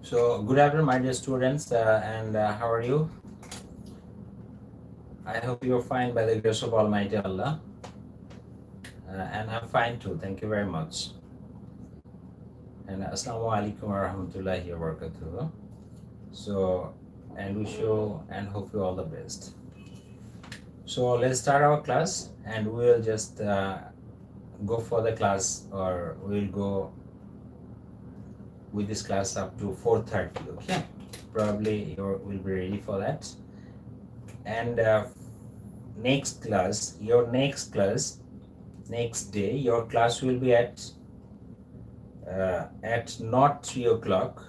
So, good afternoon, my dear students, and how are you? I hope you're fine by the grace of Almighty Allah, and I'm fine too. Thank you very much. And Assalamu alaikum wa rahmatullahi wa barakatuh. So, and wish you and hope you all the best. So, let's start our class, and we'll just go for the class, or we'll go with this class up to 4:30. Okay, probably you will be ready for that. And next class, next day, your class will be at not 3 o'clock.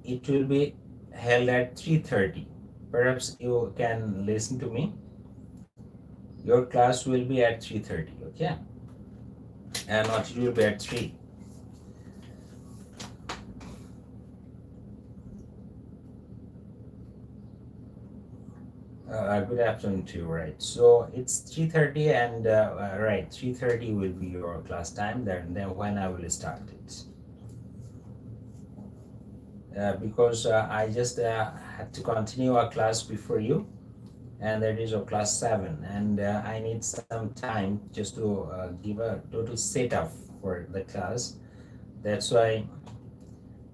It will be held at 3:30. Perhaps you can listen to me. Your class will be at 3:30. Okay, and not it will be at 3. Good afternoon to you. Right, so it's 3:30, and right, 3:30 will be your class time. Then when I will start it. Because I just had to continue our class before you, and that is our class 7, and I need some time just to give a total setup for the class. That's why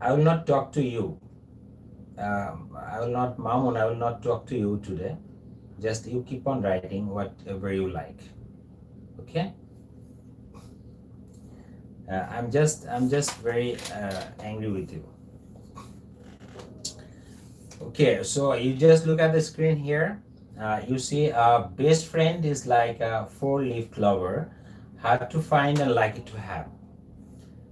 I will not talk to you. Mamun, I will not talk to you today. Just you keep on writing whatever you like. Okay? I'm just very angry with you. Okay, so you just look at the screen here. You see a best friend is like a 4-leaf clover, hard to find and likely to have.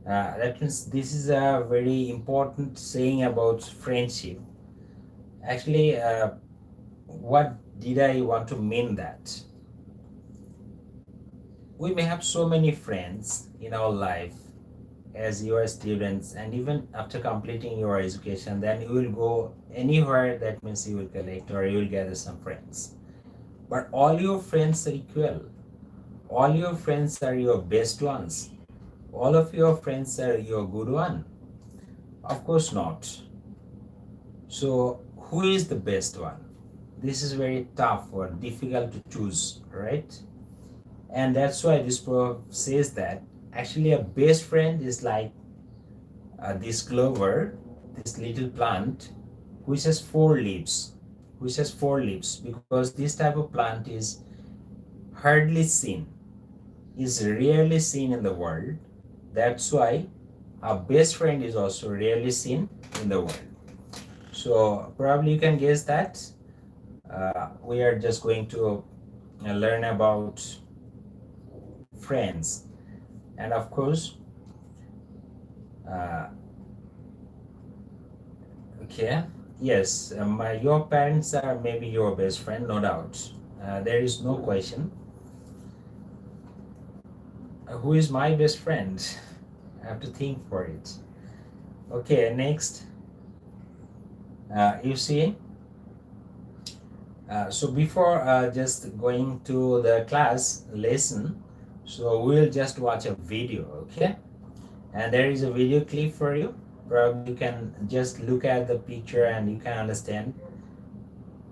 That means this is a very important saying about friendship. Actually, what did I want to mean that? We may have so many friends in our life as you are students, and even after completing your education, then you will go anywhere. That means you will collect or you will gather some friends. But all your friends are equal. All your friends are your best ones. All of your friends are your good one. Of course not. So who is the best one? This is very tough or difficult to choose, right? And that's why this proverb says that actually a best friend is like this clover, this little plant, which has 4 leaves, because this type of plant is hardly seen, is rarely seen in the world. That's why a best friend is also rarely seen in the world. So probably you can guess that we are just going to learn about friends, and of course okay, yes, your parents are maybe your best friend, no doubt. There is no question. Who is my best friend? I have to think for it. Okay, next. You see, so before just going to the class lesson, so we'll just watch a video, okay? And there is a video clip for you. Probably you can just look at the picture and you can understand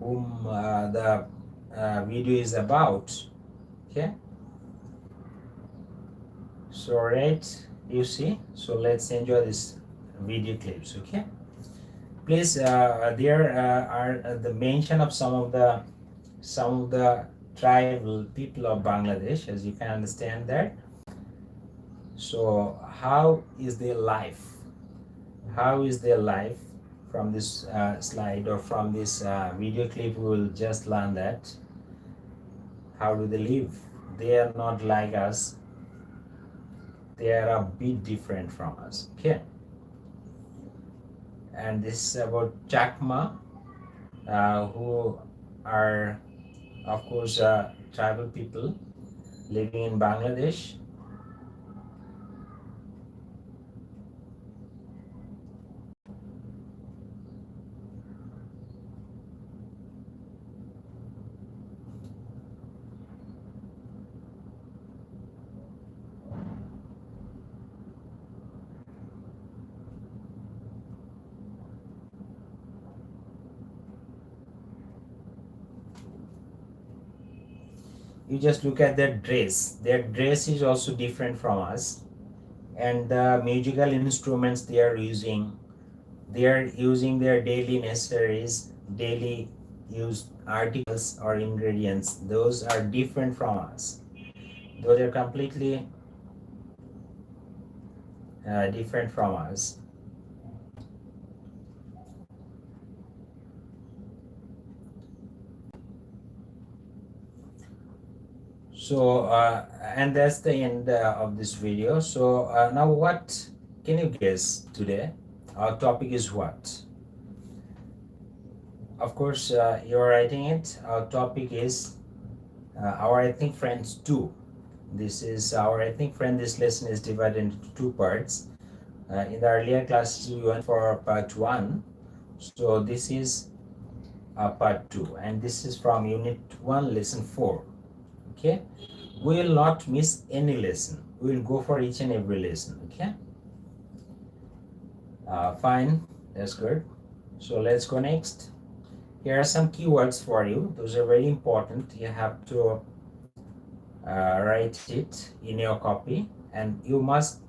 whom the video is about, okay? So right, you see, so let's enjoy this video clips, okay? Please, there are the mention of some of the tribal people of Bangladesh, as you can understand that. So how is their life? How is their life? From this slide or from this video clip, we will just learn that how do they live. They are not like us. They are a bit different from us, okay? And this is about Chakma, who are, of course, tribal people living in Bangladesh. You just look at their dress. Their dress is also different from us, and the musical instruments they are using. They are using their daily necessaries, daily used articles or ingredients. Those are different from us. Those are completely different from us. So, and that's the end of this video. So now what can you guess today? Our topic is what? Of course, you're writing it. Our topic is our ethnic friends 2. This is our ethnic friend. This lesson is divided into 2 parts. In the earlier classes, we went for part 1. So this is part 2. And this is from Unit 1, Lesson 4. Okay? We will not miss any lesson. We will go for each and every lesson. Okay? Fine. That's good. So let's go next. Here are some keywords for you. Those are very important. You have to write it in your copy, and you must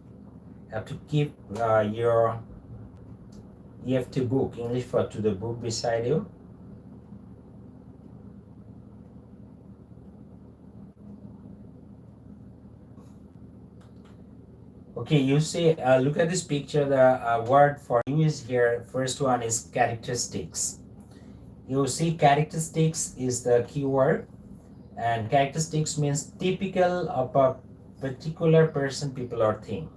have to keep your EfT book, English for to the book, beside you. Okay, you see, look at this picture. The word for you is here. First one is characteristics. You see, characteristics is the keyword, and characteristics means typical of a particular person, people, or thing.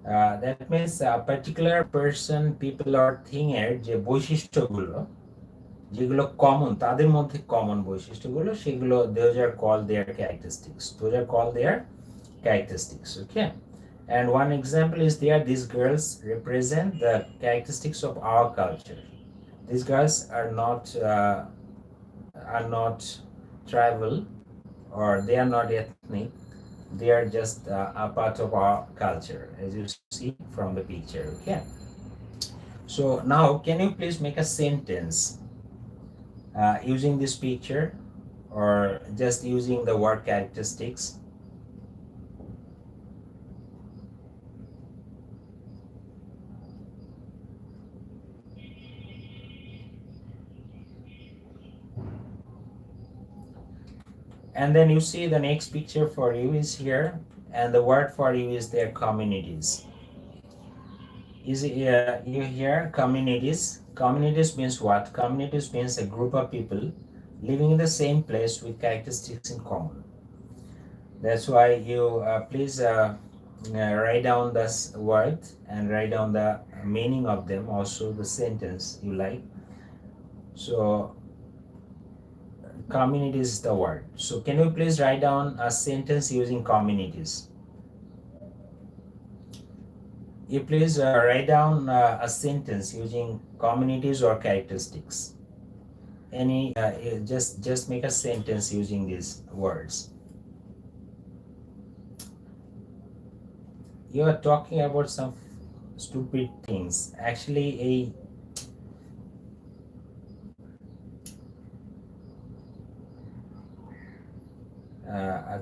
That means a particular person, people, or thing এর যে বৈশিষ্ট্যগুলো, যেগুলো common, তাদের মধ্যে common বৈশিষ্ট্যগুলো, সেগুলো those are called their characteristics. Those are called their characteristics. Okay. And one example is there, these girls represent the characteristics of our culture. These girls are not tribal, or they are not ethnic. They are just a part of our culture, as you see from the picture. Okay. So now, can you please make a sentence using this picture, or just using the word characteristics? And then you see the next picture for you is here, and the word for you is their communities. Is you hear communities? Communities means what? Communities means a group of people living in the same place with characteristics in common. That's why you please write down this word and write down the meaning of them, also the sentence you like. So communities is the word. So can you please write down a sentence using communities? You please write down a sentence using communities or characteristics. Any just make a sentence using these words. You are talking about some stupid things. Actually,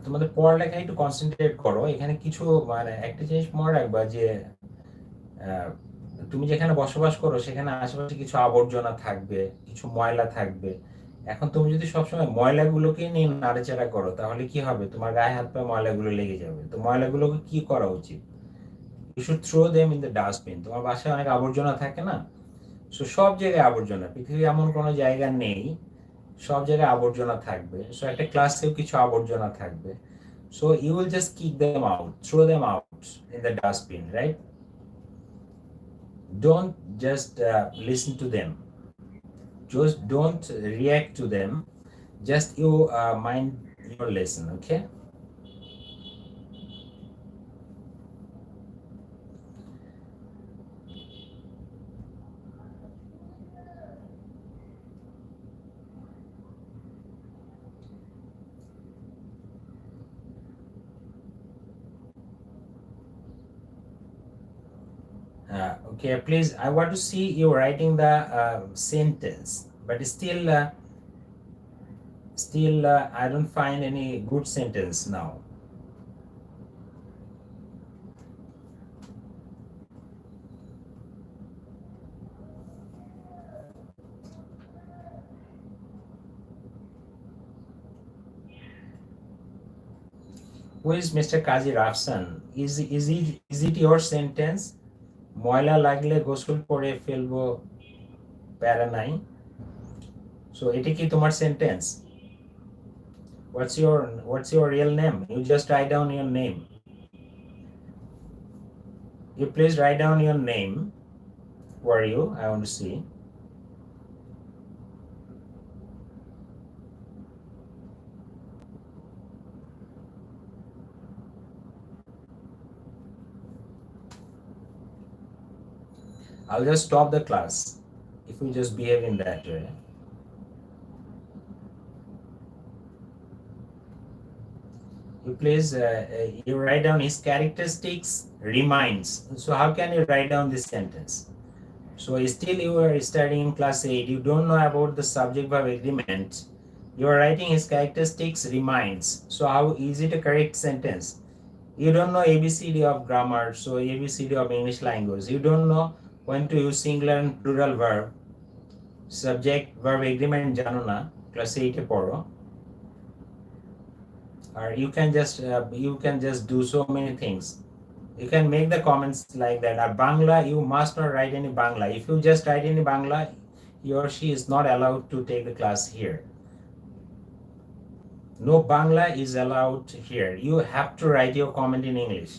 তোমাদের পড়ালেখা একটু concentrate করো। এখানে কিছু মানে একটা জিনিস মনে রাখবা যে তুমি যেখানে বসবাস করো সেখানে আশেপাশে কিছু আবর্জনা থাকবে, কিছু ময়লা থাকবে। এখন তুমি যদি সবসময় ময়লাগুলোকে নিয়ে নাড়াচাড়া করো, তাহলে কি হবে? তোমার গায়ে হাত পায়ে ময়লাগুলো লেগে যাবে। তো ময়লাগুলোকে কি করা উচিত? You should throw them in the dustbin. তোমার বাসায় অনেক আবর্জনা থাকে না? সো সব জায়গায় আবর্জনা, পৃথিবী এমন কোনো জায়গা নেই সব জায়গায় আবর্জনা থাকবে। সো একটা ক্লাসেও কিছু আবর্জনা থাকবে। So you will just kick them out, throw them out in the dustbin, right? Don't just listen to them. Just don't react to them. Just you mind your lesson, okay? Okay, please, I want to see you writing the sentence, but still still I don't find any good sentence now. Who is Mr. Kazi Rafsan? Is it your sentence? ময়লা লাগলে গোসল করে ফেলবো, প্যারা নাই। So এটা কি তোমার sentence? What's your real name? You just write down your name. You please write down your name. Who are you? I want to see. I'll just stop the class if we just behave in that way. You please you write down his characteristics reminds. So how can you write down this sentence? So still you are studying in class 8, you don't know about the subject verb agreement. You are writing his characteristics reminds. So how easy to correct sentence? You don't know ABCD of grammar, so ABCD of English language. You don't know when to use singular and plural verb. Subject verb agreement jano na class 8 e poro. Or you can just do so many things. You can make the comments like that. Bangla, you must not write any Bangla. If you just write any Bangla, he or she is not allowed to take the class here. No Bangla is allowed here. You have to write your comment in English.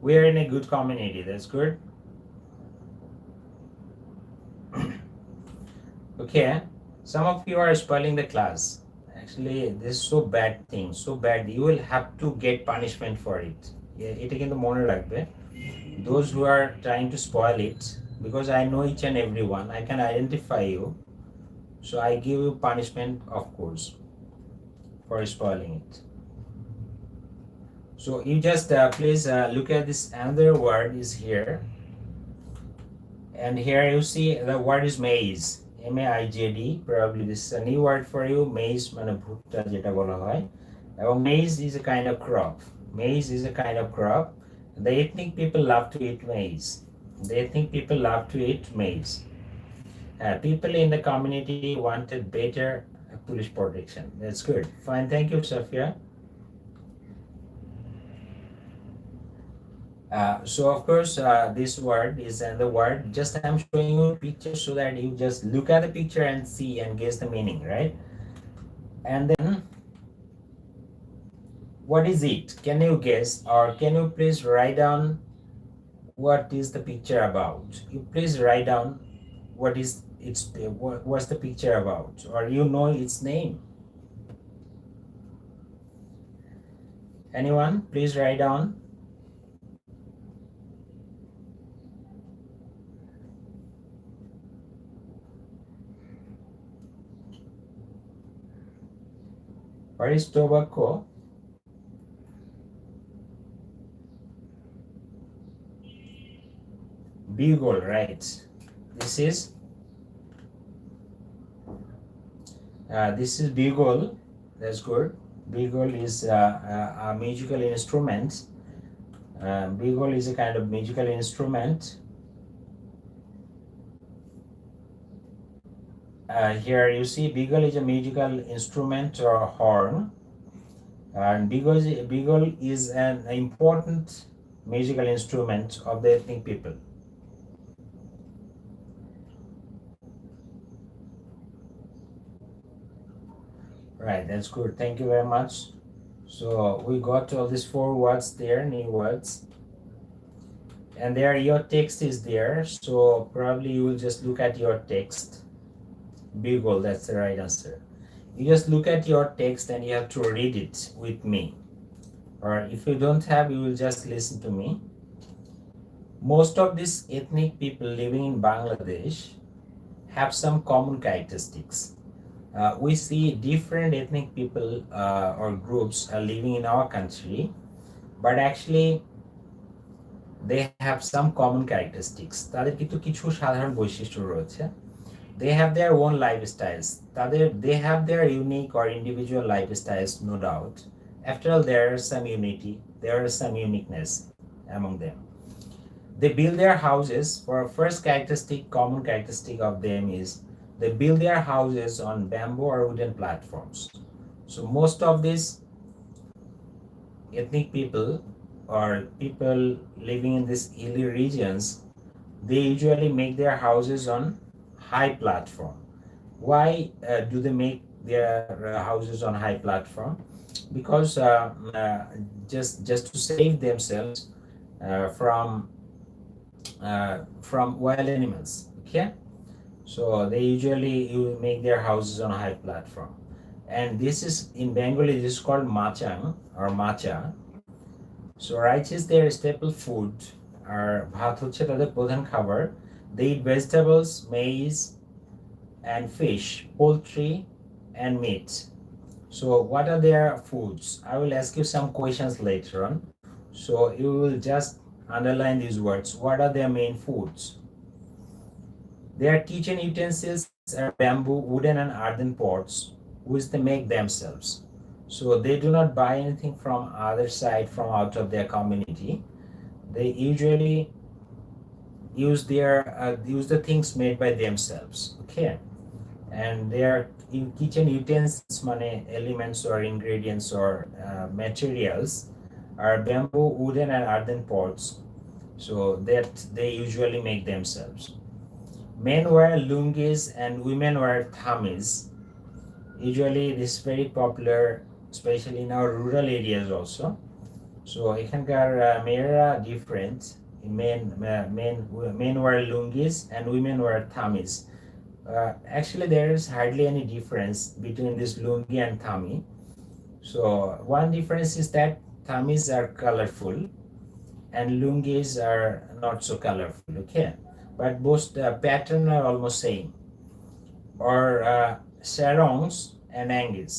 We are in a good community. That's good. Okay. Some of you are spoiling the class. Actually, this is so bad thing, so bad. You will have to get punishment for it. It again the mone rakhbe. Those who are trying to spoil it, because I know each and everyone, I can identify you. So I give you punishment, of course, for spoiling it. So you just please look at this. Another word is here, and here you see the word is maize. MAIJD, probably this is a new word for you. Maize মানে ভুট্টা যেটা বলা হয়, এবং maize is a kind of crop. Maize is a kind of crop. The ethnic people love to eat maize. The ethnic people love to eat maize. People in the community wanted better police protection. That's good. Fine. Thank you, Safia. So of course this word is the word, just I'm showing you picture so that you just look at the picture and see and guess the meaning, right? And then what is it? Can you guess, or can you please write down what is the picture about? You please write down what is what's the picture about, or you know its name. Anyone? Please write down. What is tobacco? Bugle, right? This is bugle. That's good. Bugle is a musical instrument. Bugle is a kind of musical instrument. Here you see bugle is a musical instrument or horn, and bugle is an important musical instrument of the ethnic people. Right, that's good. Thank you very much. So we got all these 4 words there, new words, and there your text is there. So probably you will just look at your text. Bugle, that's the right answer. You just look at your text and you have to read it with me, or if you don't have, you will just listen to me. Most of these ethnic people living in Bangladesh have some common characteristics. We see different ethnic people or groups are living in our country, but actually they have some common characteristics. তাদের কিন্তু কিছু সাধারণ বৈশিষ্ট্য রয়েছে. they have their own lifestyles. They have their unique or individual lifestyles, no doubt. After all, there is some unity, there is some uniqueness among them. They build their houses. For first characteristic, common characteristic of them is they build their houses on bamboo or wooden platforms. So most of these ethnic people or people living in these hilly regions, they usually make their houses on high platform. Why do they make their houses on high platform? Because just to save themselves from wild animals. Okay, so they usually make their houses on a high platform, and this is in Bengali. This is called machang or macha. So rice is their staple food. আর ভাত হচ্ছে তাদের প্রধান খাবার. They eat vegetables, maize, and fish, poultry, and meat. So what are their foods? I will ask you some questions later on. So you will just underline these words. What are their main foods? Their kitchen utensils are bamboo, wooden, and earthen pots, which they make themselves. So they do not buy anything from other side, from out of their community. They usually use the things made by themselves. Okay, and their kitchen utensils, money elements or ingredients or materials are bamboo, wooden, and earthen pots. So that they usually make themselves. Men wear lungis and women wear thamis. Usually this is very popular, especially in our rural areas also. So এখানকার মেয়েরা different. Men wear lungis and women wear thamis. Actually, there is hardly any difference between this lungi and thami. So one difference is that thamis are colorful and lungis are not so colorful. Okay, but both the pattern are almost same. Or sarongs and angis.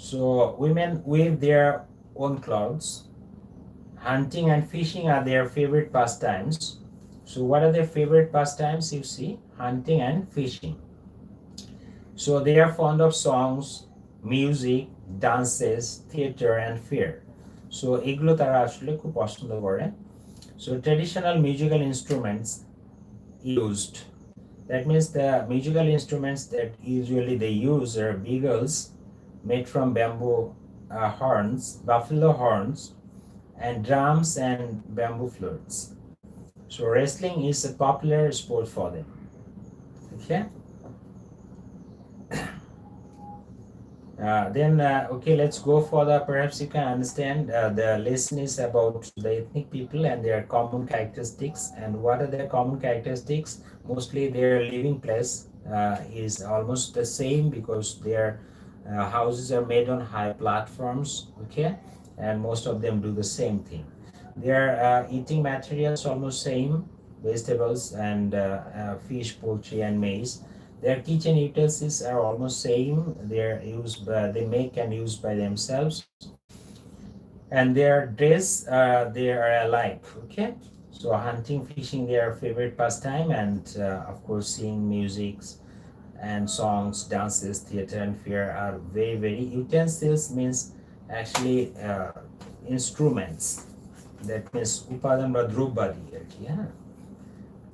So women weave their own clothes. Hunting and fishing are their favorite pastimes. So what are their favorite pastimes? You see, hunting and fishing. So they are fond of songs, music, dances, theater, and fair. So এগুলো তারা আসলে খুব পছন্দ করে. So traditional musical instruments used. That means the musical instruments that usually they use are beagles made from bamboo horns, buffalo horns, and drums and bamboo flutes. So wrestling is a popular sport for them. Okay. Okay, let's go for the, perhaps you can understand the lesson is about the ethnic people and their common characteristics. And what are their common characteristics? Mostly their living place is almost the same because their houses are made on high platforms. Okay, and most of them do the same thing. Their eating materials almost same, vegetables and fish, poultry, and maize. Their kitchen utensils are almost same. They make and use by themselves. And their dress, they are alike. Okay, so hunting, fishing, their favorite pastime, and of course seeing music and songs, dances, theater, and fair are very, very. Utensils means actually instruments. That means upadan বা দ্রব্যাদি আর কি. হ্যাঁ,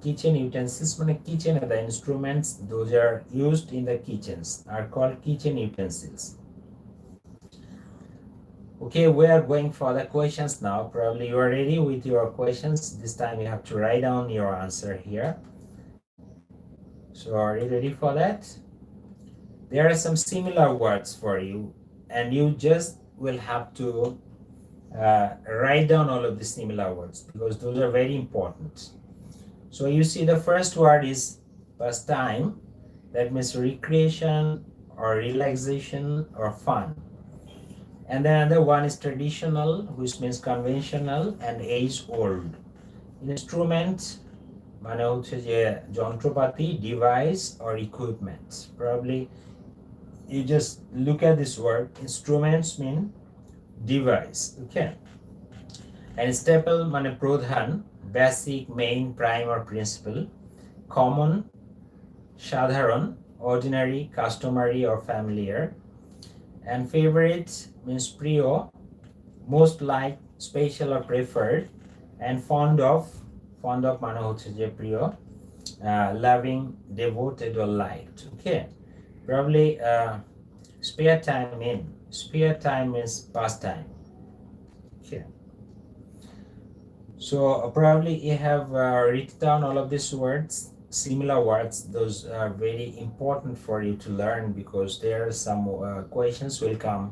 kitchen utensils মানে kitchen, the instruments those are used in the kitchens are called kitchen utensils. Okay, we are going for the questions now. Probably you are ready with your questions. This time you have to write down your answer here. So are you ready for that? There are some similar words for you, and you just will have to write down all of the similar words because those are very important. So you see the first word is pastime. That means recreation or relaxation or fun. And then another one is traditional, which means conventional and age old. Instrument মানে হচ্ছে যে যন্ত্রপাতি, device or equipment. Probably you just look at this word. Instruments mean device. Okay, and staple মানে প্রধান, basic, main, prime or principal. Common Sadharan, ordinary, customary, or familiar. And favorite means priyo, most liked, special or preferred. And fond of মানে হচ্ছে যে প্রিয়, loving, devoted or liked. Okay, probably spare time is pastime. Okay, so probably you have written down all of these words, similar words. Those are very important for you to learn because there are some questions will come,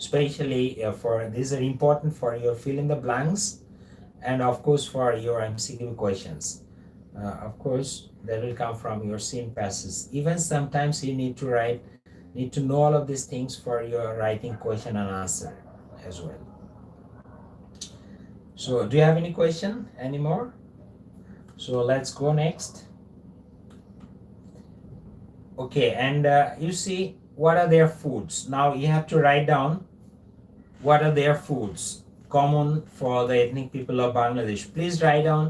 especially for these are important for your fill in the blanks, and of course for your MCQ questions. Of course that will come from your scene passes. Even sometimes you need to know all of these things for your writing question and answer as well. So do you have any question anymore? So let's go next. Okay, and you see what are their foods. Now you have to write down what are their foods common for the ethnic people of Bangladesh. Please write down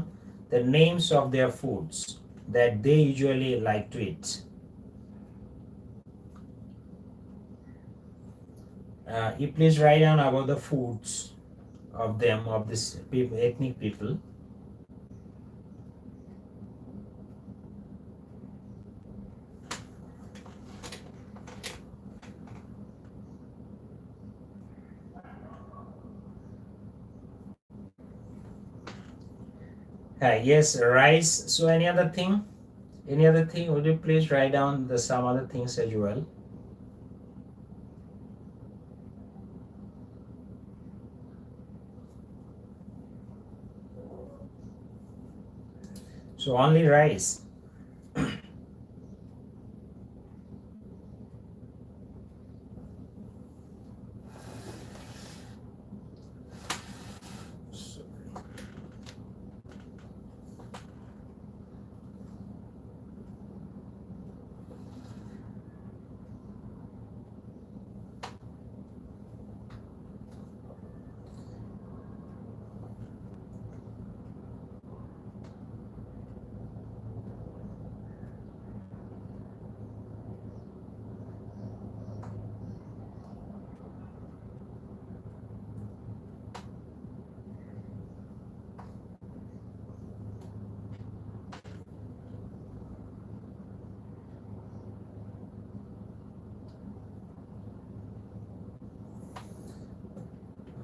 the names of their foods that they usually like to eat. You please write down about the foods of them, of this people, ethnic people. Yes, rice. So any other thing? Any other thing? Would you please write down the some other things as well? So only rice.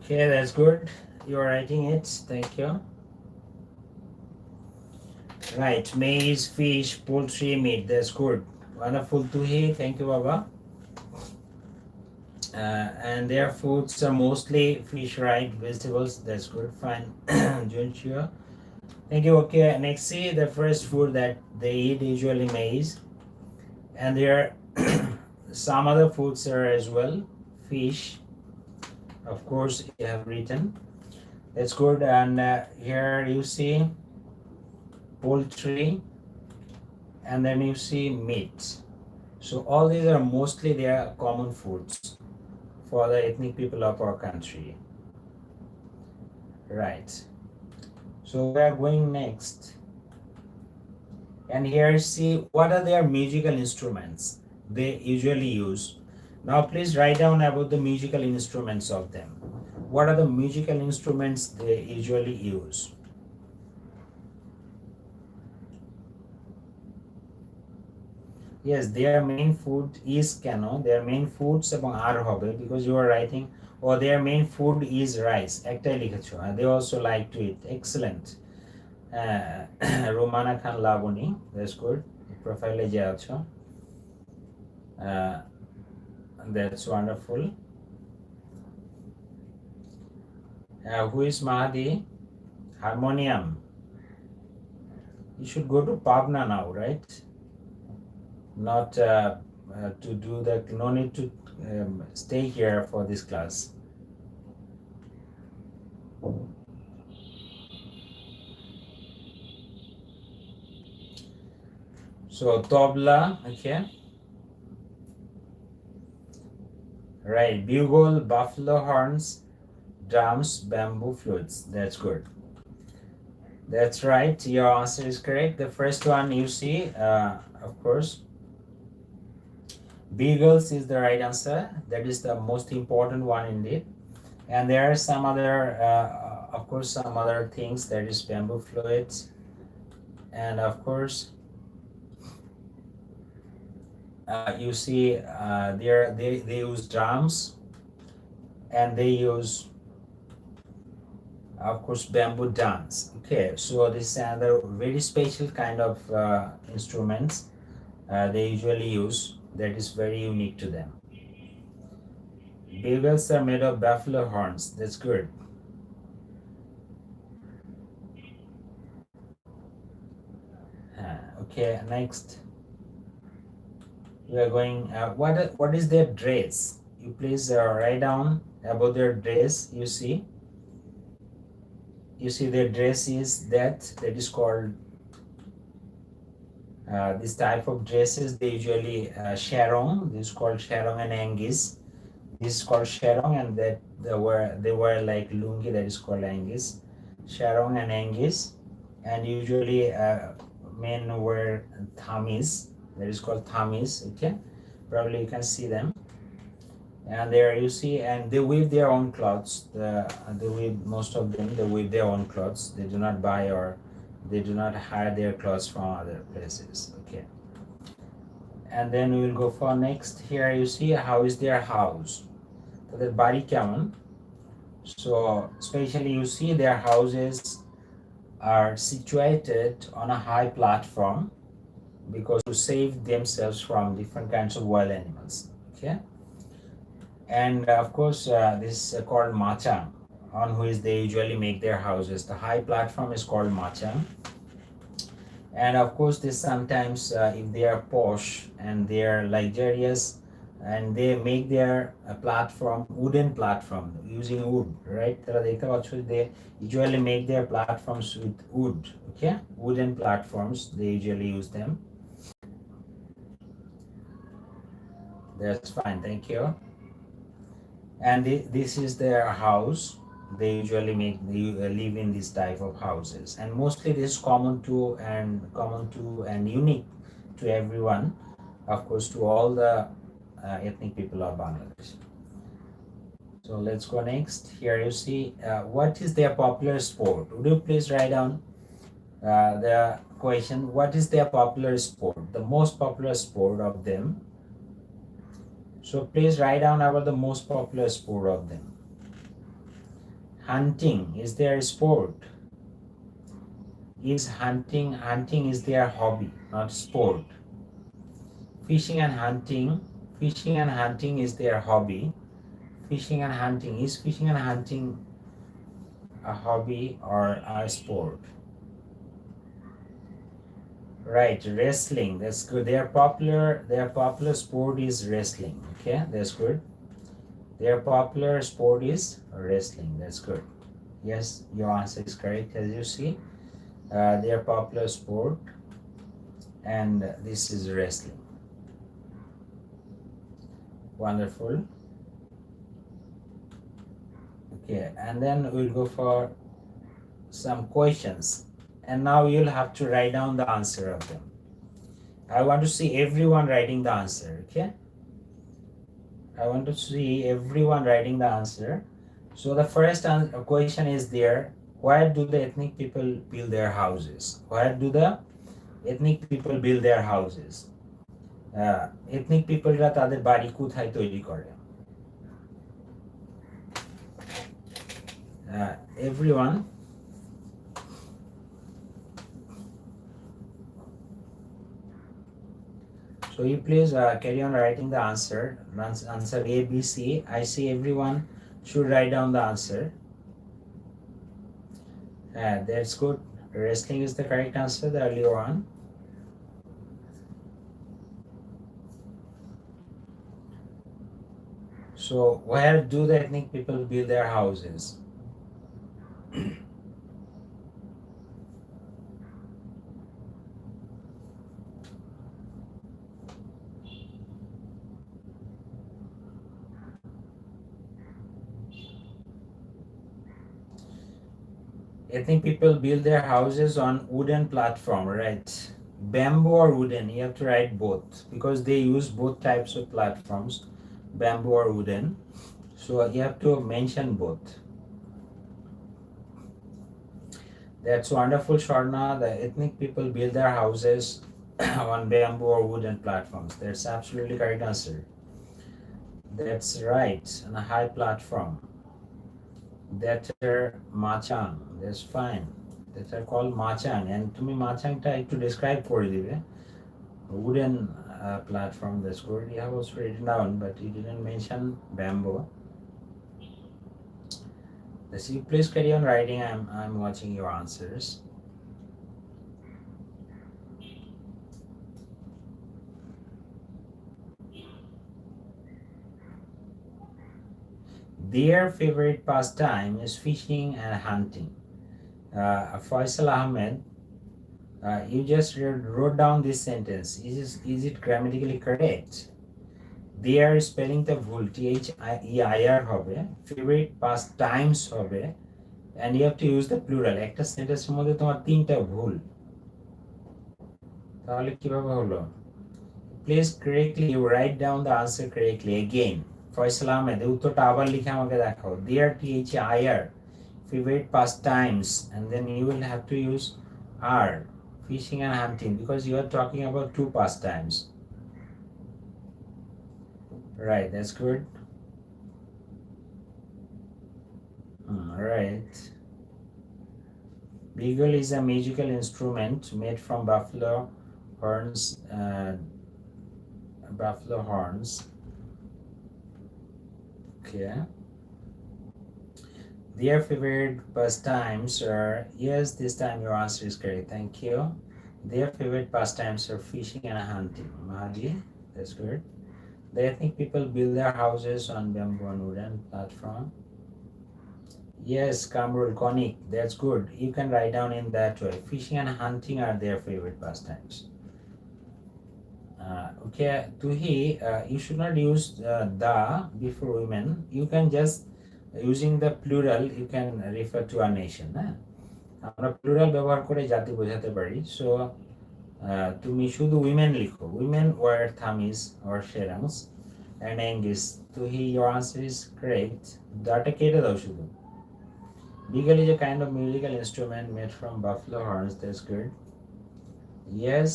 Okay, that's good. You're writing it. Thank you. Right, maize, fish, poultry, meat. That's good. Wonderful to hear. Thank you, Baba. And their foods are mostly fish, right? Vegetables. That's good. Fine. Junchua. Thank you. Okay, next, see the first food that they eat usually maize, and there are some other foods are as well. Fish, of course, you have written. That's good. And here you see poultry, and then you see meat. So all these are mostly they are common foods for the ethnic people of our country. Right. So we are going next. And here see what are their musical instruments they usually use. Now please write down about the musical instruments of them. What are the musical instruments they usually use? Yes, their main food is cano. Their main foods এবং আর হবে because you are writing or their main food is rice. একটাই লিখেছো. They also like to eat. Excellent. Romana Khan Laboni. That's good. Profile যে আছো. That's wonderful. Who is Mahdi? Harmonium. You should go to Pabna now, right? Not to do that. No need to stay here for this class. So tabla, okay. Right, bugle, buffalo horns, drums, bamboo flutes. That's good. That's right. Your answer is correct. The first one you see, of course, Beagles is the right answer. That is the most important one indeed. And there are some other, of course, some other things. That is bamboo fluids, and of course, you see, they use drums, and they use, of course, bamboo dance. Okay, so this is another very special kind of instruments they usually use. That is very unique to them. Bugles are made of buffalo horns. That's good. Okay, next we are going. What is their dress? You please write down about their dress. You see their dress is that is called this type of dresses. They usually sarong. This is called sarong and angis. This is called sarong, and that they wear like lungi. That is called angis. Sarong and angis, and usually men wear thamis. That is called thamis. Okay, probably you can see them. And there you see, and they weave their own clothes. They weave, most of them. They weave their own clothes. They do not buy, or they do not hire their clothes from other places. Okay. And then we will go for next. Here you see how is their house. তাদের বাড়ি কেমন? So especially you see their houses are situated on a high platform because to save themselves from different kinds of wild animals. Okay. And of course, this is called machang, on which they usually make their houses. The high platform is called machang. And of course, this sometimes, if they are posh and they are luxurious, and they make their platform, wooden platform, using wood, right? They usually make their platforms with wood, okay? Wooden platforms, they usually use them. That's fine, thank you. And this is their house. They usually live in this type of houses, and mostly this is common and unique to everyone, of course, to all the ethnic people of Bangladesh. So let's go next. Here you see, what is their popular sport? Would you please write down the question, what is their popular sport, the most popular sport of them? So please write down about the most popular sport of them. Hunting is their sport. Is hunting is their hobby, not sport. Fishing and hunting is their hobby. Fishing and hunting, is fishing and hunting a hobby or a sport? Right, wrestling, that's good. Their popular sport is wrestling. Okay, that's good. Their popular sport is wrestling. That's good. Yes, your answer is correct. As you see, their popular sport, and this is wrestling. Wonderful. Okay, and then we'll go for some questions, and now you'll have to write down the answer of them. I want to see everyone writing the answer. Okay, I want to see everyone writing the answer. So the first question is there, where do the ethnic people build their houses? Where do the ethnic people build their houses? Ethnic people রা তাদের বাড়ি কোথায় তৈরি করে? Everyone, so you please carry on writing the answer. Answer A, B, C. I see everyone should write down the answer. That's good. Wrestling is the correct answer, the earlier one. So where do the ethnic people build their houses? Ethnic people build their houses on wooden platform, right? bamboo or wooden, you have to write both because they use both types of platforms, bamboo or wooden. So you have to mention both. That's wonderful, Sharna. The ethnic people build their houses on bamboo or wooden platforms. That's absolutely correct answer. That's right, on a high platform. That are machang. That's fine. That are called machang. And তুমি machangটা একটু describe করে দিবে. Wooden platform, that's good. You have also written down, but you didn't mention bamboo. Let's see, please carry on writing. I'm watching your answers. Their favorite pastime is fishing and hunting. Faisal Ahmed, you just wrote down this sentence. Is it grammatically correct? Their spelling টা ভুল, THEIR হবে, favorite pastimes হবে, and you have to use the plural. একটা সেন্টেন্সের মধ্যে তোমার তিনটা ভুল, তাহলে কিভাবে হলো? Please correctly write down the answer correctly again. Faisal Ahmed, উত্তরটা আবার লিখে আমাকে দেখাও. Their THEIR favorite pastimes, and then you will have to use R, fishing and hunting, because you are talking about two pastimes. Right, that's good. Right. Bugle is a musical instrument made from buffalo horns. Buffalo horns. Okay. Their favorite pastimes are, yes, this time your answer is correct. Thank you. Their favorite pastimes are fishing and hunting. Mahdi, that's good. The ethnic people build their houses on bamboo and wooden platform. Yes, Kamrul, Konik, that's good. You can write down in that way. Fishing and hunting are their favorite pastimes. Okay, Tuhi, you should not use the before women. You can just, using the plural, you can refer to a nation. আমরা plural ব্যবহার করে জাতি বোঝাতে পারি। So তুমি শুধু women লিখো, women war থামিস or sherams and Angus. Tuhi, your answer is correct. দাটা কেটে দাও শুধু। Bugle is a kind of musical instrument made from buffalo horns. That's good. Yes,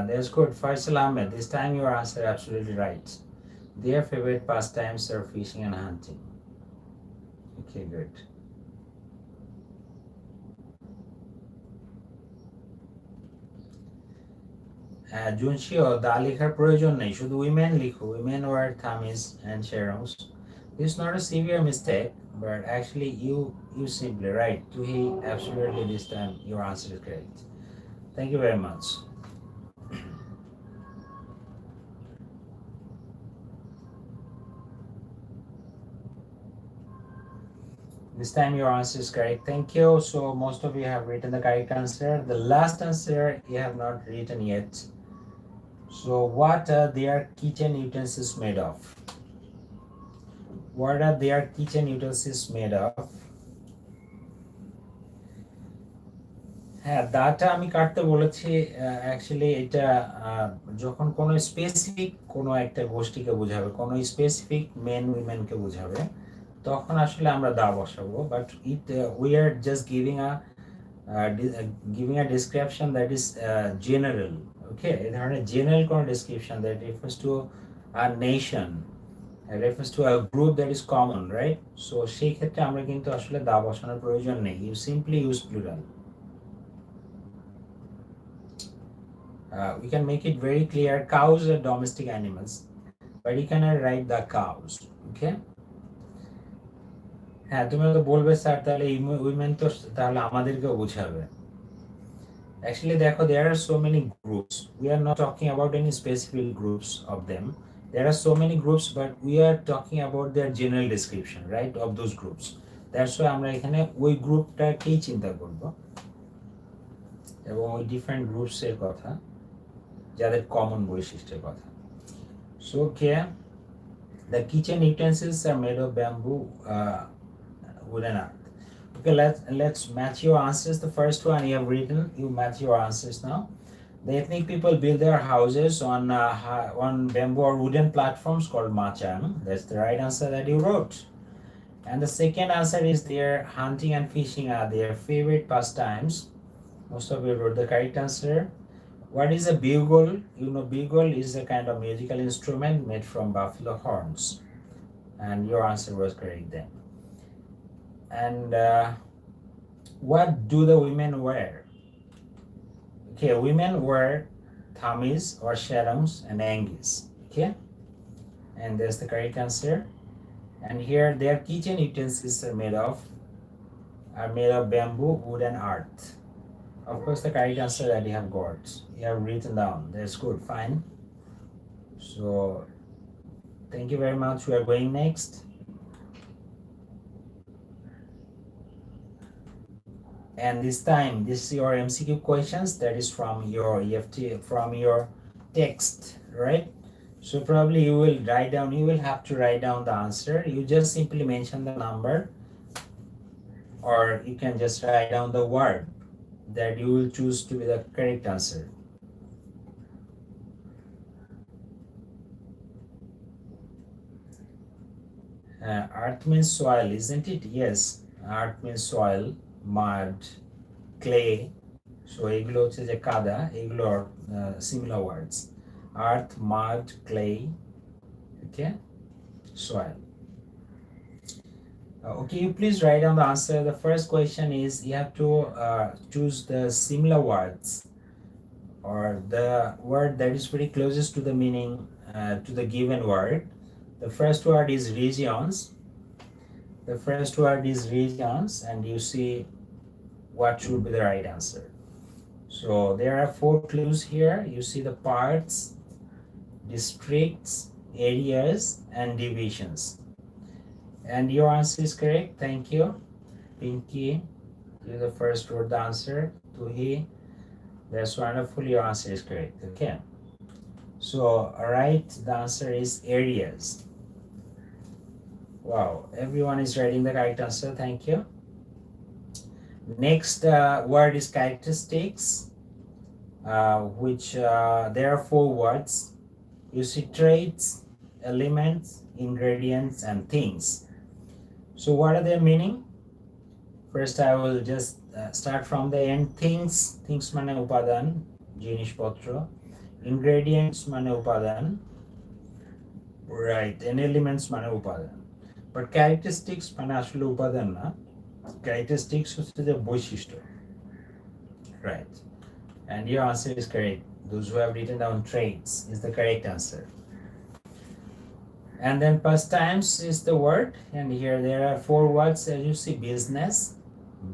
that's good. Faisal Ahmed, this time your answer absolutely right. Their favorite pastimes are fishing and hunting. Okay, good. Junshio, দা লেখার প্রয়োজন নেই, শুধু women লিখো. Women wear thamis and sherons. This is not a severe mistake, but actually you simply right. Tuhi, absolutely this time your answer is correct. Thank you very much. This time your answer is correct. Thank you. So most of you have written the correct answer. The last answer you have not written yet. So what are their kitchen utensils made of? What are their kitchen utensils made of? হ্যাঁ, দাটা আমি কাটতে বলেছি। Actually এটা যখন কোনো specific কোনো একটা গোষ্ঠীকে বোঝাবে, কোনো স্পেসিফিক মেন উইমেনকে বোঝাবে, তখন আসলে আমরা দা বসাবো। But we are just giving a description that is general. Okay, এই ধরনের জেনারেল কোনো description that refers to a nation, refers to a group that is common, right? So সেই ক্ষেত্রে আমরা কিন্তু আসলে দা বসানোর প্রয়োজন নেই. You simply use plural. We can make it very clear. Cows are domestic animals, but you cannot write the cows. Okay. হ্যাঁ, তুমি তো বলবে স্যার তাহলে উইমেন তো তাহলে আমাদেরকেও বোঝাবে। Actually দেখো, there are so many groups. We are not talking about any specific groups of them. There are so many groups, but we are talking about their general description, right, of those groups. That's why আমরা এখানে ওই গ্রুপটাকেই চিন্তা করব এবং ওই different গ্রুপসের কথা, যাদের common বৈশিষ্ট্যের কথা। So okay, the kitchen utensils are made of bamboo, wood and earth. Okay, let's match your answers. The first one you have written, you match your answers now. The ethnic people build their houses on bamboo or wooden platforms called machang. That's the right answer that you wrote. And the second answer is their hunting and fishing are their favorite pastimes. Most of you wrote the correct answer. What is a bugle? You know, bugle is a kind of musical instrument made from buffalo horns. And your answer was correct then. And what do the women wear? Okay, women wear thamis or sharangs and angis. Okay, and that's the correct answer. And here their kitchen utensils are made of bamboo, wood, and earth. Of course, the correct answer that you have got, you have written down. That's good, fine. So, thank you very much. We are going next. And this time, this is your MCQ questions that is from your EfT, from your text, right? So probably you will write down, you will have to write down the answer. You just simply mention the number, or you can just write down the word that you will choose to be the correct answer. Earth means soil, isn't it? Yes, earth means soil, mud, clay. So এগুলো হচ্ছে যে কাদা, এগুলোর similar words. Earth, mud, clay, okay, soil. Okay, you please write down the answer. The first question is you have to choose the similar words or the word that is very closest to the meaning to the given word. The first word is regions. The first word is regions, and you see what should be the right answer. So there are 4 clues here. You see the parts, districts, areas, and divisions. And your answer is correct. Thank you. Pinky, you the first wrote the answer. Tuhi, that's wonderful. Your answer is correct. Okay. So, alright, the answer is areas. Wow, everyone is writing the correct answer. Thank you. Next word is characteristics, which there are 4 words. You see traits, elements, ingredients, and things. So what are their meaning? First I will just start from the end. Things মানে উপাদান, জিনিসপত্র. Ingredients মানে উপাদান, right, and elements মানে উপাদান. But characteristics মানে আসলে উপাদান না, characteristics হচ্ছে যে বৈশিষ্ট্য, right? And your answer is correct. Those who have written down traits is the correct answer. And then pastimes is the word, and here there are 4 words. As you see, business,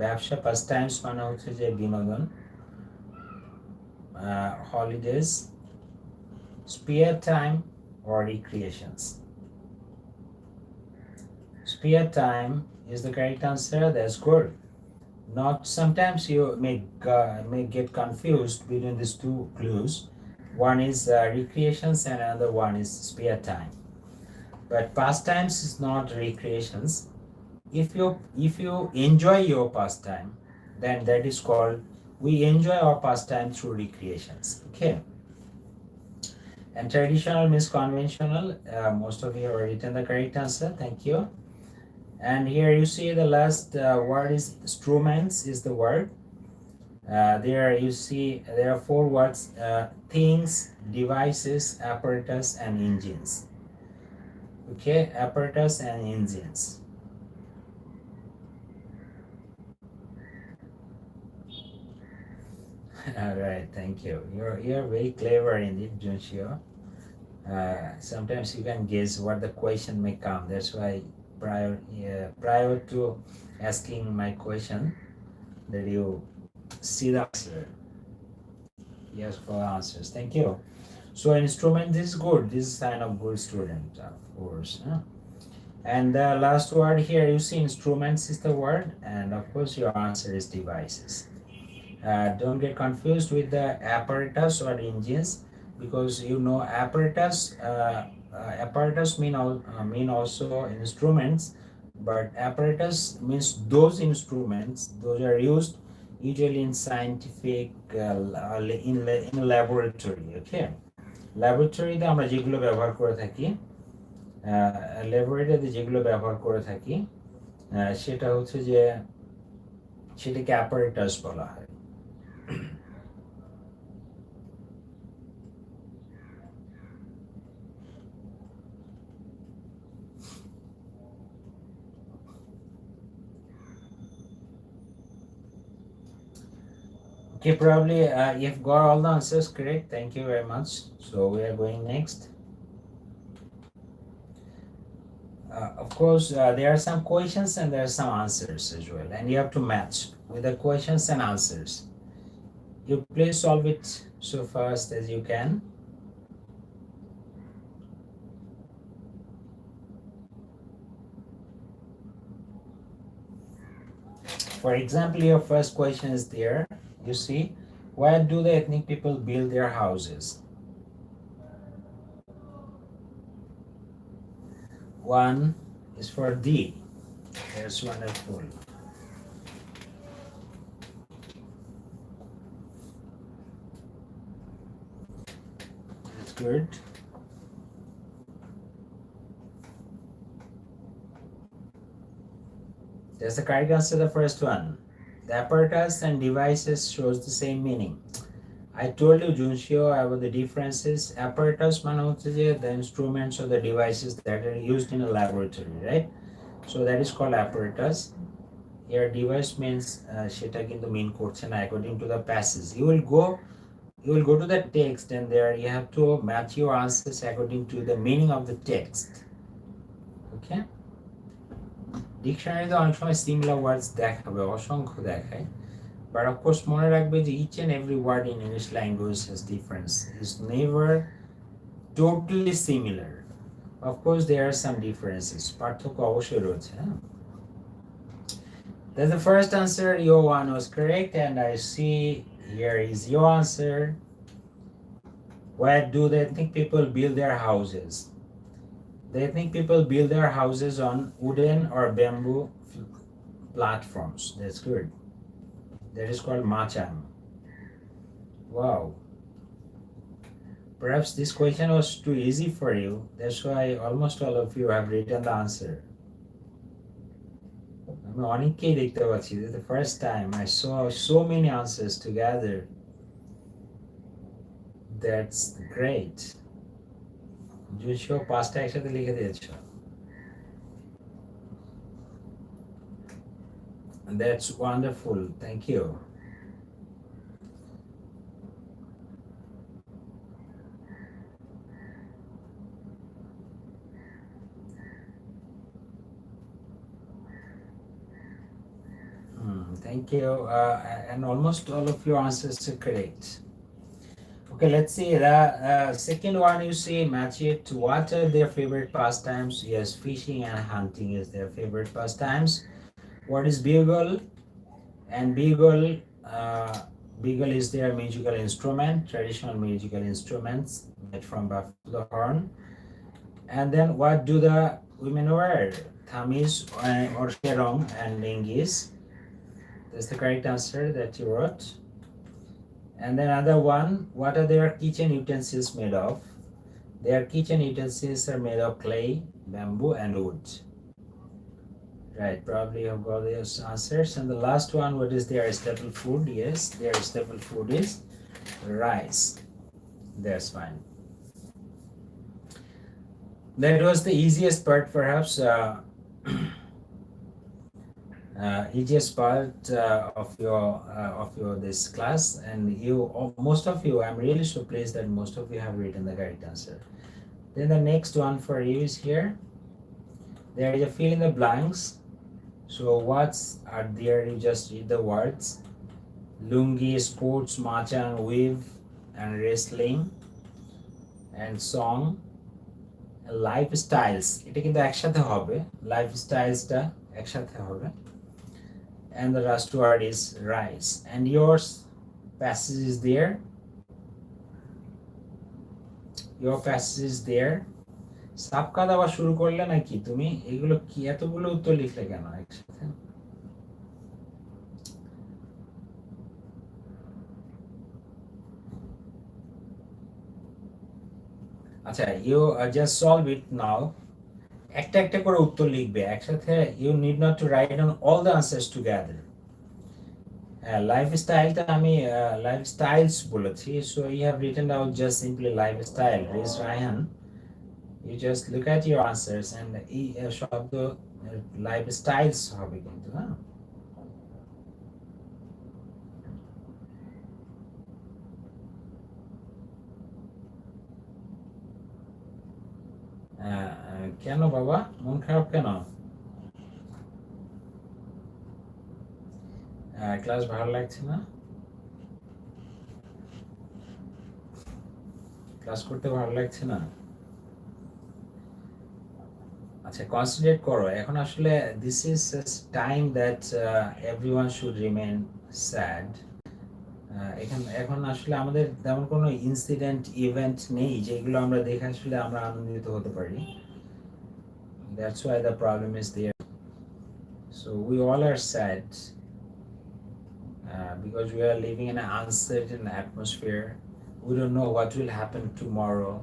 ব্যবসা, pastimes মানে হচ্ছে যে বিনোদন, holidays, spare time or recreations. Spare time is the correct answer. That's good. Not sometimes you may get confused between these 2 clues. One is recreations and another one is spare time. But pastimes is not recreations. If you enjoy your pastime, then that is called, we enjoy our pastime through recreations. Okay. And traditional means conventional. Most of you have written the correct answer. Thank you. And here you see the last word is instruments is the word. There you see there are 4 words: things, devices, apparatus, and engines. Okay, apparatus and engines. All right, thank you. You're very clever indeed, Junshio. Sometimes you can guess what the question may come. That's why prior to asking my question, that you see the answer. Yes, for answers. Thank you. So instrument, this is good. This is sign of good student, of course. Huh? And the last word here, you see instruments is the word, and of course your answer is devices. Don't get confused with the apparatus or engines, because you know apparatus mean also instruments, but apparatus means those instruments, those are used usually in scientific in a laboratory. Okay, ল্যাবরেটরিতে আমরা যেগুলো ব্যবহার করে থাকি, ল্যাবরেটরিতে যেগুলো ব্যবহার করে থাকি সেটা হচ্ছে যে সেটাকে অ্যাপারেটাস বলা হয়। Okay, probably you've got all the answers correct. Thank you very much. So we are going next. Of course, there are some questions and there are some answers as well, and you have to match with the questions and answers. You please solve it so fast as you can. For example, your first question is there. You see, where do the ethnic people build their houses? One is for D. That's wonderful. That's good. That's the correct answer, the first one. The apparatus and devices shows the same meaning. I told you, Junshio, about the differences. Apparatus মানে হচ্ছে যে the instruments or the devices that are used in a laboratory, right? So that is called apparatus. Here device means সেটা কিন্তু mean করছে না according to the passage. You will go to the text and there you have to match your answers according to the meaning of the text. Okay? ডিকশনারিতে অনেক সময় similar ওয়ার্ডস দেখাবে, অসংখ্য দেখায়, but of course মনে রাখবে যে each and every word in English language has difference. It's never totally similar. Of course there are some differences. পার্থক্য অবশ্যই রয়েছে। That's the first answer. Your one was correct, and I see here is your answer. Where do the ethnic people build their houses? The ethnic people build their houses on wooden or bamboo platforms. That's good. That is called macham. Wow. Perhaps this question was too easy for you. That's why almost all of you have written the answer. আমি অনেককেই দেখতে পাচ্ছি. This is the first time I saw so many answers together. That's great. Joshua পাঁচটা একসাথে লিখে দিয়েছো. That's wonderful. Thank you. Thank you. And almost all of your answers are correct. Okay, let's see. The second one you see, match it. What are their favorite pastimes? Yes, fishing and hunting is their favorite pastimes. What is bugle? And bugle is their musical instrument, traditional musical instruments made from buffalo horn. And then what do the women wear? Thamis or sherong and lingis. That's the correct answer that you wrote. And then another one, what are their kitchen utensils made of? Their kitchen utensils are made of clay, bamboo, and wood. Right, probably you have got those answers. And the last one, what is their staple food? Yes, their staple food is rice. That's fine. That was the easiest part, perhaps. Easiest part of your this class, and most of you, I'm really so pleased that most of you have written the correct answer. Then the next one for you is here. There is a fill in the blanks. So what's are there? You just read the words: lungi, sports, machan, weave, and wrestling, and song, lifestyles. এটা কিন্তু একসাথে হবে, lifestylesটা একসাথে হবে. And the last word is rice. And yours passage is there. Your passage is there. Sabka দাবা শুরু করলে নাকি তুমি? এগুলো কি এতগুলো উত্তর লিখলে কেন একসাথে? আচ্ছা, you just solve it now. একটা একটা করে উত্তর লিখবে একসাথে। You need not to write down all the answers together. লাইফস্টাইলটা আমি লাইফস্টাইলস বলেছি, so you have written down just simply lifestyle রেজ Raihan. You just look at your answers and এই শব্দ লাইফস্টাইলস হবে কিন্তু, হ্যাঁ। কেন বাবা, মন খারাপ কেন? ক্লাস ভালো লাগছে না? ক্লাস করতে ভালো লাগছে না? আচ্ছা, কনসেন্ট্রেট করো এখন। আসলে this is time that everyone should remain sad. এখন আসলে আমাদের তেমন কোনো ইনসিডেন্ট ইভেন্ট নেই যেগুলো আমরা দেখে আসলে আমরা আনন্দিত হতে পারি। That's why the problem is there. So we all are sad because we are living in an uncertain atmosphere. We don't know what will happen tomorrow,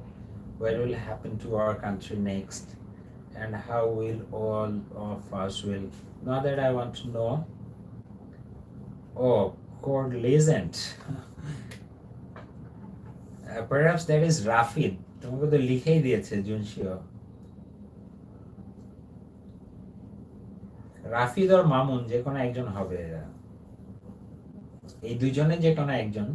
what will happen to our country next, and how will all of us will. Not that I want to know. Oh, called legend. Perhaps that is Rafid. তোমাকে তো লিখেই দিয়েছে জুনশিও। রাফিদ আর মামুন যে কোনো একজন হবে। এই দুজনে যে কোনো একজন।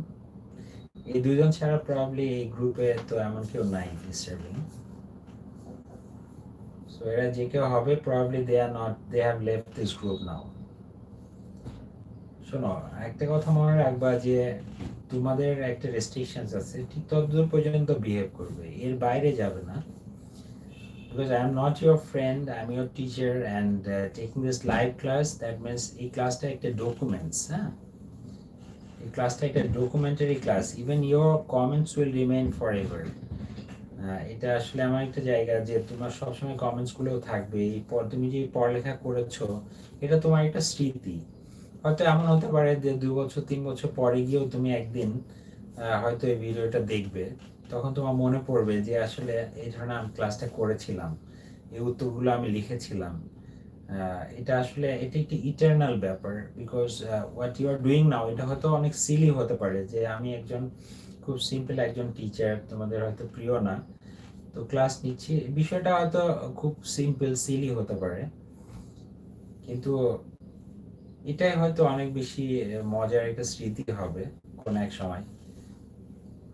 এই দুজন ছাড়া প্রবাবলি এই গ্রুপে তো এমন কেউ নাই ডিস্টার্বিং। সো এরা যে কেউ হবে probably they are not, they have left this group now. শোনো, একটা কথা মনে রাখবা যে তোমাদের একটা রেস্ট্রিকশনস আছে, ঠিক ততদূর পর্যন্ত বিহেভ করবে, এর বাইরে যাবে না। Because I am not your friend, I am your teacher, and taking this live class, that means এই ক্লাসটা একটা ডকুমেন্টস, হ্যাঁ। এই ক্লাসটা একটা documentary class, even your comments will remain for ever. এটা আসলে আমার একটা জায়গা যে তোমার সবসময় কমেন্টসগুলোও থাকবে। এই তুমি যে পড়ালেখা করেছো, এটা তোমার একটা স্মৃতি। হয়তো এমন হতে পারে যে 2 বছর 3 বছর পরে গিয়েও তুমি একদিন হয়তো এই ভিডিওটা দেখবে, তখন তোমার মনে পড়বে যে আসলে এই ধরনের আমি ক্লাসটা করেছিলাম, এই উত্তরগুলো আমি লিখেছিলাম। এটা আসলে এটা একটি ইটারনাল ব্যাপার। Because what you are doing now, এটা হয়তো অনেক সিলি হতে পারে যে আমি একজন খুব সিম্পল একজন টিচার, তোমাদের হয়তো প্রিয় না, তো ক্লাস নিচ্ছি, বিষয়টা হয়তো খুব সিম্পল সিলি হতে পারে, কিন্তু এটাই হয়তো অনেক বেশি মজার একটা স্মৃতি হবে কোনো এক সময়,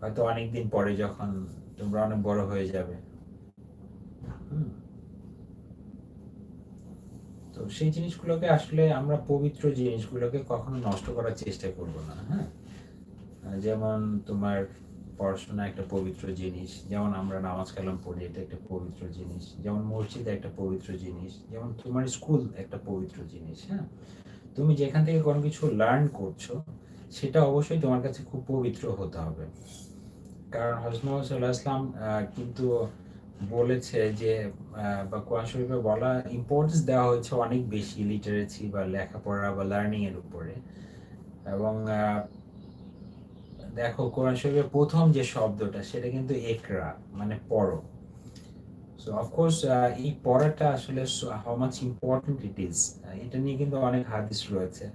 হয়তো অনেকদিন পরে যখন তোমরা অনেক বড় হয়ে যাবে। তো সেই জিনিসগুলোকে আসলে আমরা পবিত্র জিনিসগুলোকে কখনো নষ্ট করার চেষ্টা করব না, হ্যাঁ। যেমন তোমার পড়াশোনা একটা পবিত্র জিনিস, যেমন আমরা নামাজ কালাম পড়ি, এটা একটা পবিত্র জিনিস, যেমন মসজিদ একটা পবিত্র জিনিস, যেমন তোমার স্কুল একটা পবিত্র জিনিস, হ্যাঁ। তুমি যেখান থেকে কোনো কিছু লার্ন করছো, সেটা অবশ্যই তোমার কাছে খুব পবিত্র হতে হবে। কারণ হযরত মুহাম্মদ সাল্লাল্লাহু আলাইহি ওয়াসাল্লাম কিন্তু বলেছে যে বা কোরআন শরীফে বলা ইম্পর্টেন্স দেওয়া হচ্ছে অনেক বেশি লিটারেসি বা লেখাপড়া বা লার্নিং এর উপরে। এবং দেখো কোরআন শরীফের প্রথম যে শব্দটা সেটা কিন্তু একরা, মানে পড়ো। সো অফকোর্স এই পড়াটা আসলে how much important it is, এটা নিয়ে কিন্তু অনেক হাদিস রয়েছে।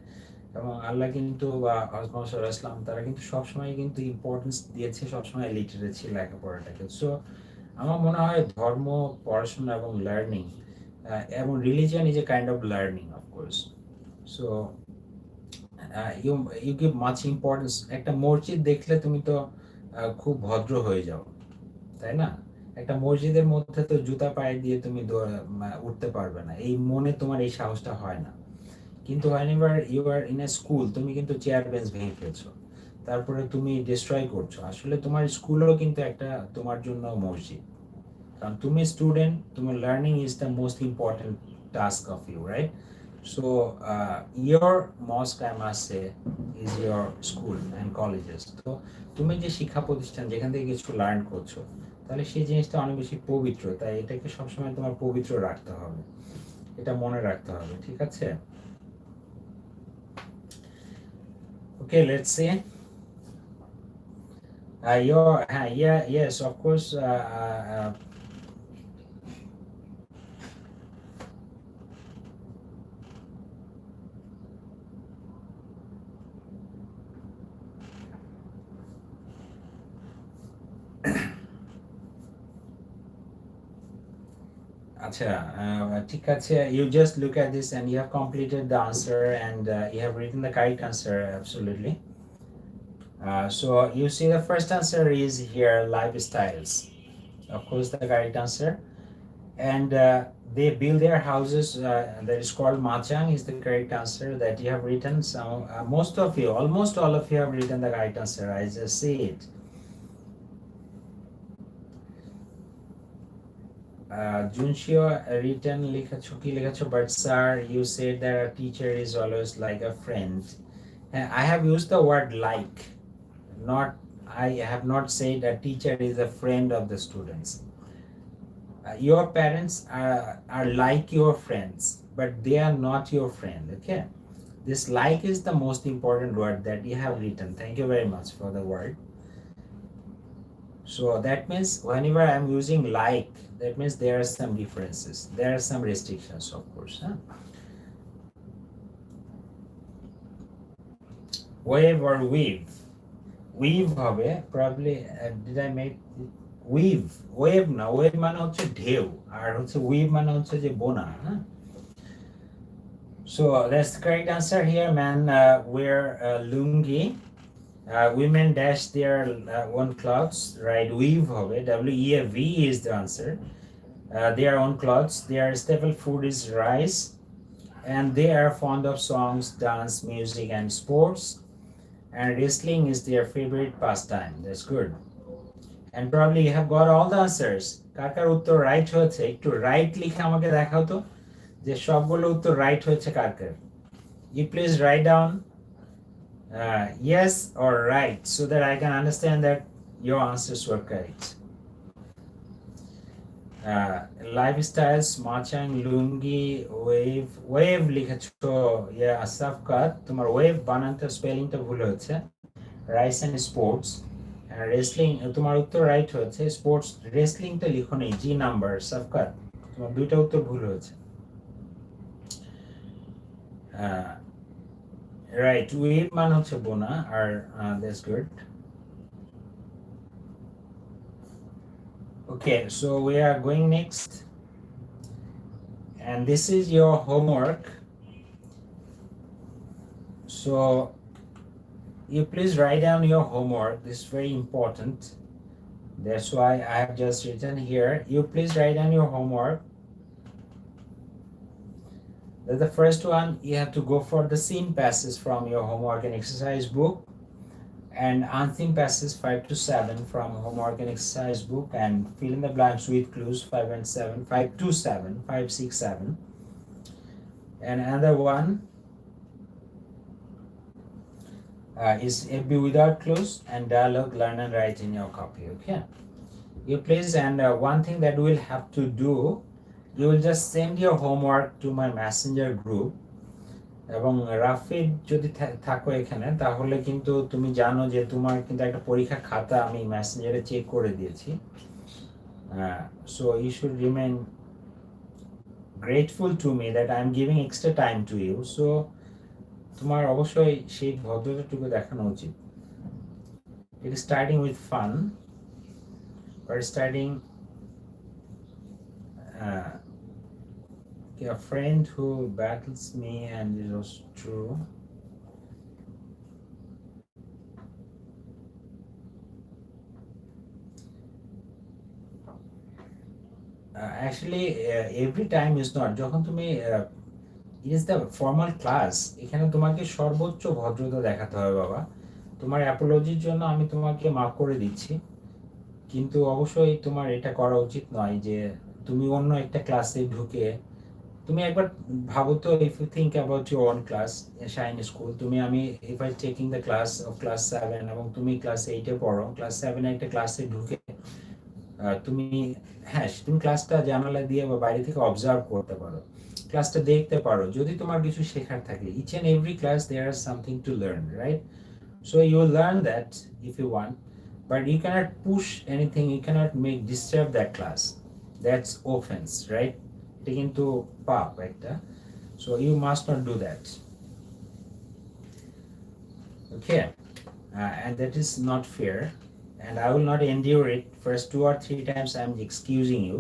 এবং আল্লাহ কিন্তু বা হযরত মুহাম্মদ সাল্লাল্লাহু আলাইহি ওয়াসাল্লাম তারা কিন্তু সবসময় কিন্তু ইম্পর্টেন্স দিয়েছে সবসময় লিটারেসি, লেখাপড়াটাকে। সো আমার মনে হয় ধর্ম, পড়াশোনা এবং লার্নিং এবং religion is a kind of learning of course. So you you give much importance. একটা মসজিদ দেখলে তুমি তো খুব ভদ্র হয়ে যাও, তাই না? একটা মসজিদের মধ্যে তো জুতা পায়ে দিয়ে তুমি উঠতে পারবে না, এই মনে তোমার এই সাহসটা হয় না। কিন্তু whenever you are in a school, তুমি কিন্তু চেয়ার বেঞ্চ ভেঙে ফেলছো, তারপরে তুমি ডিস্ট্রয় করছো, আসলে তোমার স্কুলও কিন্তু একটা তোমার জন্য মসজিদ। কারণ তুমি স্টুডেন্ট, তোমার learning is the most important task of you, right? So your mosque I must say is your school and colleges. তো তুমি যে শিক্ষা প্রতিষ্ঠান যেখান থেকে কিছু লার্ন করছো, তাহলে সেই জিনিসটা অনেক বেশি পবিত্র, তাই এটাকে সবসময় তোমার পবিত্র রাখতে হবে, এটা মনে রাখতে হবে, ঠিক আছে? Okay, let's see. Yes, of course. ঠিক আছে, you just look at this and you have completed the answer and you have written the correct answer, absolutely. So you see the first answer is here, lifestyles. Of course, the correct answer. And they build their houses, that is called Machang, is the correct answer that you have written. So most of you, almost all of you have written the correct answer. I just see it. Junshio written লেখাছো কি লেখাছো, but sir, you said that a teacher is always like a friend. I have used the word like, not, I have not said a teacher is a friend of the students. Your parents are like your friends, but they are not your friend, okay? This like is the most important word that you have written. Thank you very much for the word. So that means whenever I'm using like, that means there are some differences, there are some restrictions, of course. Wave or weave? Weave হবে probably. Did I make it? Weave, wave না, wave মানে হচ্ছে ঢেউ, আর হচ্ছে weave মানে হচ্ছে যে বোনা, হ্যাঁ? So that's the correct answer here, man. Wear lungi. Women dash their own clothes, right? Weave হবে, WEAV is the answer. Their own clothes. Their staple food is rice, and they are fond of songs, dance, music, and sports. And wrestling is their favorite pastime. That's good. And probably you have got all the answers. কার উত্তর right হয়েছে একটু right লিখে আমাকে দেখাও তো, যে সবগুলো উত্তর রাইট হয়েছে কার। You please write down yes or right, so that I can understand that your answers were correct. Lifestyles, machang, lungi, wave লিখেছো, সাফকাত, তোমার ওয়েভ বানানটা স্পেলিংটা ভুল হয়েছে। রাইস এন্ড স্পোর্টস, রেসলিং তোমার উত্তর রাইট হয়েছে, স্পোর্টস রেসলিংটা লিখো নেই, জি নাম্বার, সাফকাত তোমার দুইটা উত্তর ভুল হয়েছে। রাইট, ওয়েভ মান হচ্ছে বোনা, আর that's good. Okay, so we are going next, and this is your homework. So you please write down your homework. This is very important. That's why I have just written here. You please write down your homework. The first one, you have to go for the seen passes from your homework and exercise book, and unseen passes 5 to 7 from homework and exercise book, and fill in the blanks with clues 5 and 7, 5 to 7, 5, 6, 7. And another one is FB without clues and dialogue, learn and write in your copy, okay? You please, and one thing that you will have to do, you will just send your homework to my messenger group. এবং রাফিদ যদি থাকো এখানে, তাহলে কিন্তু তুমি জানো যে তোমার কিন্তু একটা পরীক্ষা খাতা আমি মেসেঞ্জারে চেক করে দিয়েছি। So you should remain grateful to me that I am giving extra time to you. So তোমার অবশ্যই সেই ভদ্রতাটুকু দেখানো উচিত। It is starting with fun. We're starting a friend who battles me, and it was true. Actually, every time is not. যখন তুমি it is the formal class, এখানে তোমাকে সর্বোচ্চ ভদ্রতা দেখাতে হবে বাবা। তোমার অ্যাপোলজির জন্য আমি তোমাকে মাফ করে দিচ্ছি, কিন্তু অবশ্যই তোমার এটা করা উচিত নয় যে তুমি অন্য একটা ক্লাসে ঢুকে, তুমি একবার ভাবো তো, if you think about your own class in Shaheen school, তুমি আমি if I taking the class of class 7 এবং তুমি class 8 এ পড়ো, class 7 এ একটা ক্লাসে ঢুকে তুমি তুমি ক্লাসটা জানালা দিয়ে বা বাইরে থেকে অবজার্ভ করতে পারো, ক্লাসটা দেখতে পারো, যদি তোমার কিছু শেখার থাকে। each and every class there is something to learn, right? So you will learn that if you want, but you cannot push anything, you cannot make disturb that class. That's offense, right? Take into pop, right? So you must not do that. Okay, and that is not fair, and I will not endure it. First 2 or 3 times I'm excusing you,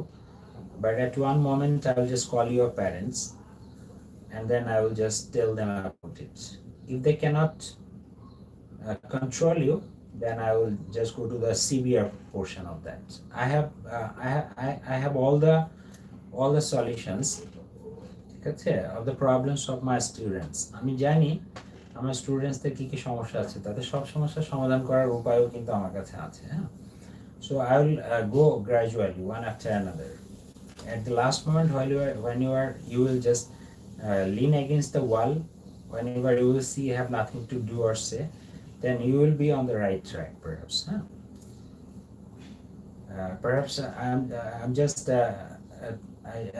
but at one moment I will just call your parents, and then I will just tell them about it. If they cannot control you, then I will just go to the severe portion of that. I have all the solutions, ঠিক আছে, of the problems of my students. আমি জানি আমার স্টুডেন্টসদের কি কি সমস্যা আছে, তাদের সব সমস্যার সমাধান করার উপায়ও কিন্তু আমার কাছে আছে, হ্যাঁ। So I will go gradually, one after another. At the last moment, while you will just lean against the wall. Whenever you will see you have nothing to do or say, then you will be on the right track, perhaps. Huh? Perhaps I'm just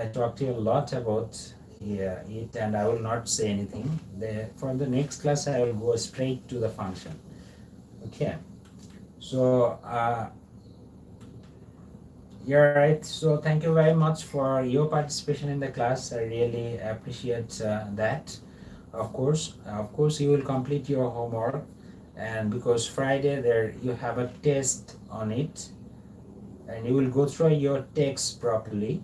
I talked to you a lot about it, and I will not say anything. For the next class, I will go straight to the function. Okay. So you're right. So thank you very much for your participation in the class. I really appreciate that. Of course, you will complete your homework, and because Friday there you have a test on it, and you will go through your text properly.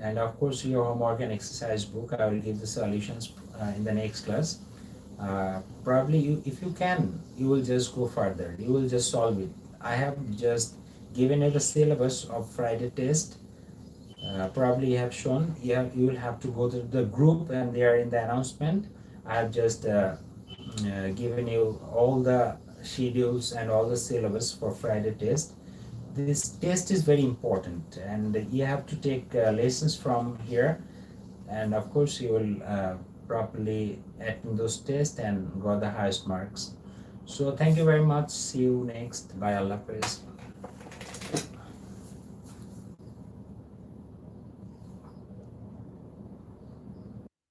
And of course, your homework and exercise book, I will give the solutions in the next class. Probably, if you can, you will just go further. You will just solve it. I have just given you the syllabus of Friday test. Probably you have shown. You will have to go to the group, and they are in the announcement. I have just given you all the schedules and all the syllabus for Friday test. This test is very important, and you have to take lessons from here, and of course you will properly attend those tests and got the highest marks. So thank you very much. See you next. Bye. Allah Hafiz.